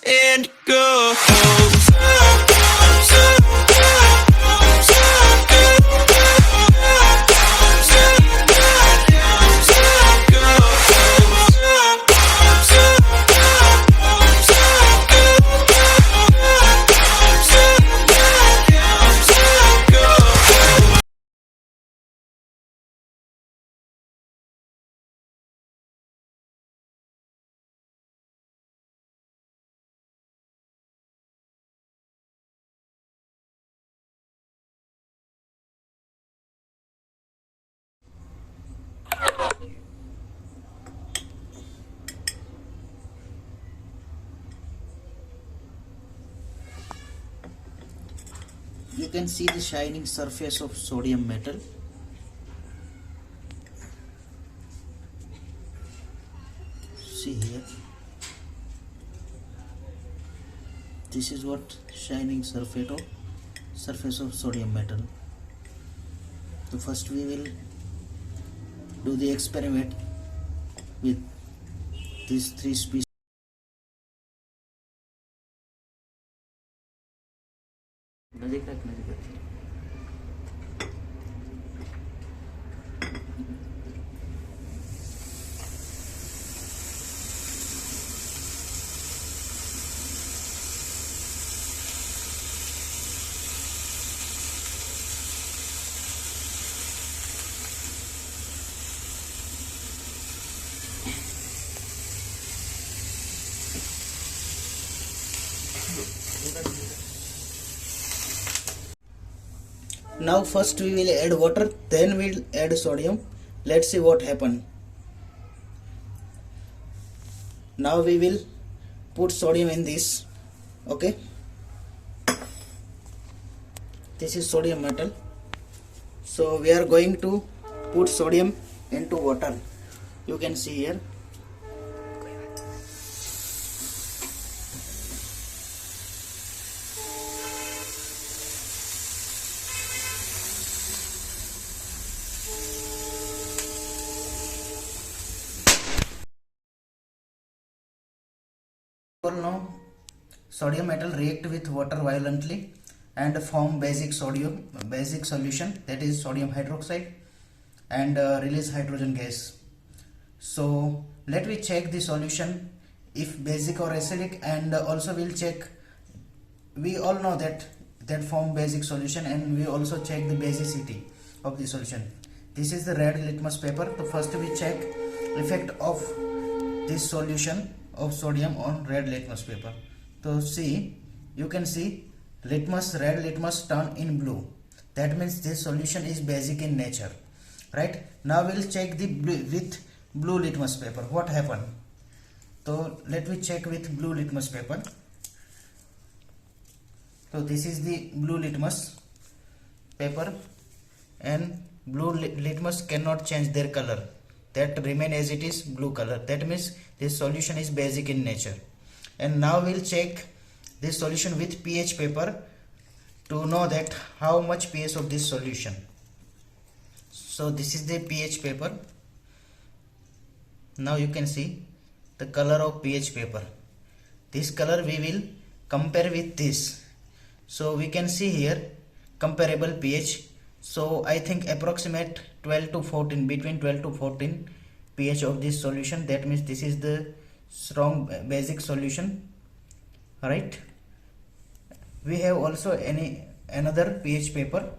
indigo. You can see the shining surface of sodium metal. See here. This is what shining surface of sodium metal. So first we will do the experiment with these three species. Now first we will add water, then we'll add sodium. Let's see what happen. Now we will put sodium in this. Okay, this is sodium metal. So we are going to put sodium into water. You can see here. Now sodium metal react with water violently and form basic solution, that is sodium hydroxide, and release hydrogen gas. So let me check the solution if basic or acidic, and also we'll check, we all know that form basic solution, and we also check the basicity of the solution. This is the red litmus paper. So first we check effect of this solution of sodium on red litmus paper. So see, you can see red litmus turn in blue. That means this solution is basic in nature, right? Now we'll check the with blue litmus paper. What happened? So let me check with blue litmus paper. So this is the blue litmus paper, and blue litmus cannot change their color. That remain as it is, blue color. That means this solution is basic in nature. And now we'll check this solution with pH paper to know that how much pH of this solution. So this is the pH paper. Now you can see the color of pH paper. This color we will compare with this. So we can see here comparable pH. So I think approximate 12 to 14, between 12 to 14 pH of this solution. That means this is the strong basic solution, right? We have also another pH paper.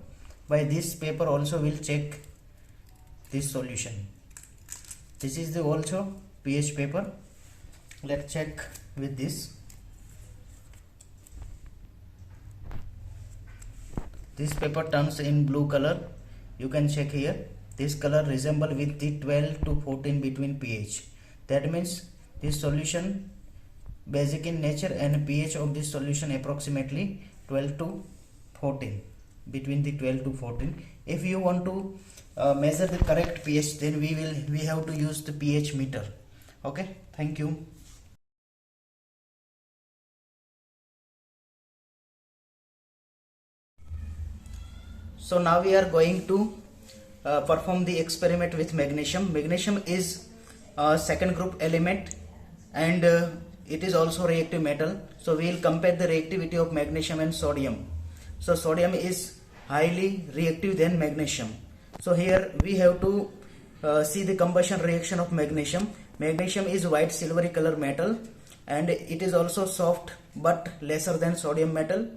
By this paper also we'll check this solution. This is the also pH paper. Let's check with this. This paper turns in blue color. You can check here. This color resemble with the 12 to 14 between pH. That means this solution basic in nature, and pH of this solution approximately 12 to 14, between the 12 to 14. If you want to measure the correct pH, then we have to use the pH meter. Okay, thank you. So now we are going to perform the experiment with magnesium. Magnesium is a second group element, and it is also reactive metal. So we will compare the reactivity of magnesium and sodium. So sodium is highly reactive than magnesium. So here we have to see the combustion reaction of magnesium. Magnesium is white silvery color metal, and it is also soft but lesser than sodium metal.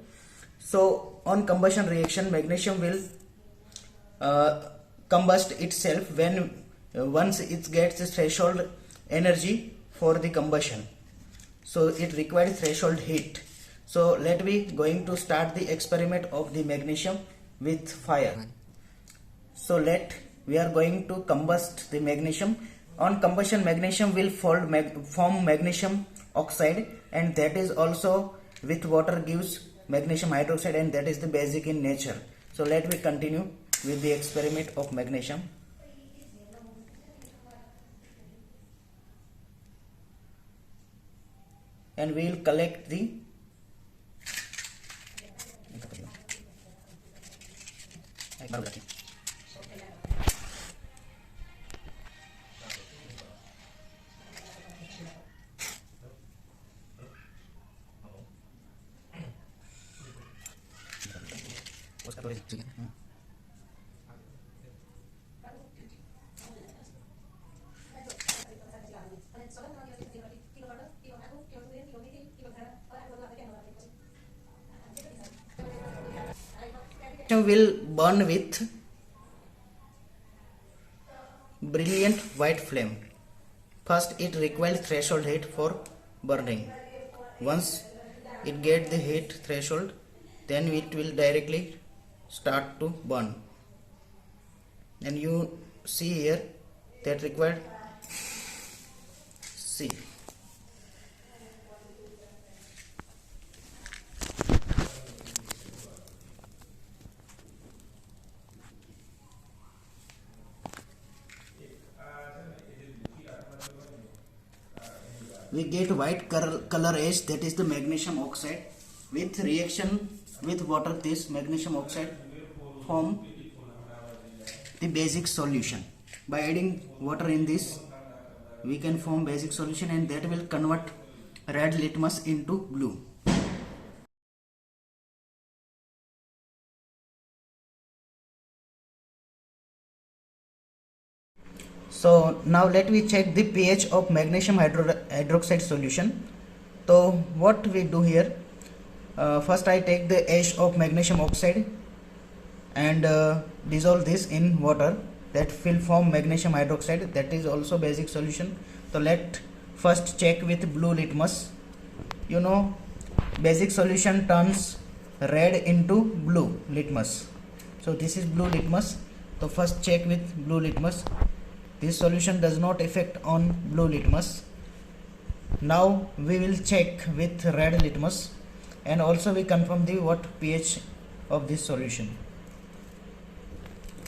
So on combustion reaction, magnesium will combust itself when once it gets the threshold energy for the combustion. So it requires threshold heat. So let me going to start the experiment of the magnesium with fire. So we are going to combust the magnesium. On combustion, magnesium will form magnesium oxide, and that is also with water gives magnesium hydroxide, and that is the basic in nature. So let me continue with the experiment of magnesium. And we will collect the will burn with brilliant white flame. First it requires threshold heat for burning. Once it gets the heat threshold, then it will directly start to burn. And you see here that required, see, we get white color ash, that is the magnesium oxide. With reaction with water, this magnesium oxide form the basic solution. By adding water in this, we can form basic solution, and that will convert red litmus into blue. So now let me check the pH of magnesium hydroxide solution. So what we do here, first I take the ash of magnesium oxide and dissolve this in water, that will form magnesium hydroxide, that is also basic solution. So let first check with blue litmus. You know, basic solution turns red into blue litmus. So this is blue litmus. So first check with blue litmus. This solution does not affect on blue litmus. Now we will check with red litmus, and also we confirm the what pH of this solution.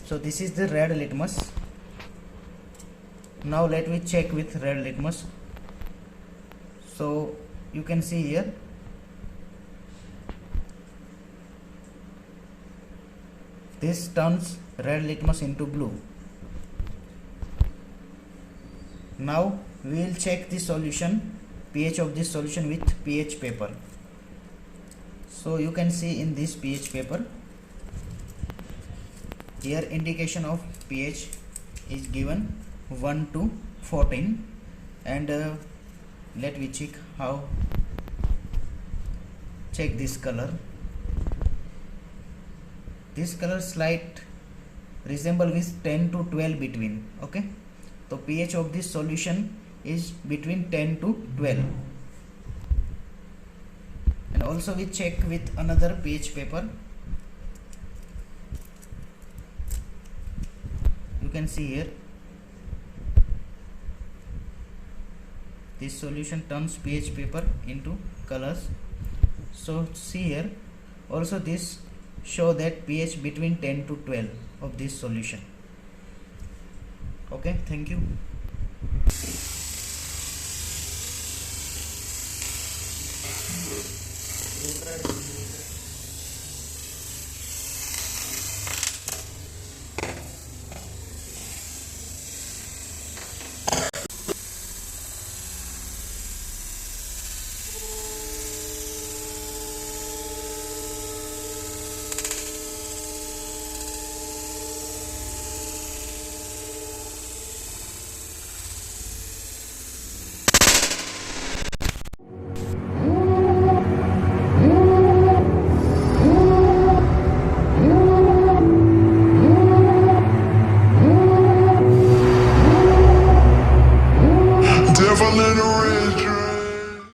So this is the red litmus. Now let me check with red litmus. So you can see here, this turns red litmus into blue. Now we will check the solution, pH of this solution with pH paper. So you can see in this pH paper, here indication of pH is given 1 to 14, and let me check how. Check this color. This color slight resemble with 10 to 12 between. Okay, so pH of this solution is between 10 to 12. And also we check with another pH paper. You can see here, this solution turns pH paper into colors. So see here, also this show that pH between 10 to 12 of this solution. Okay, thank you.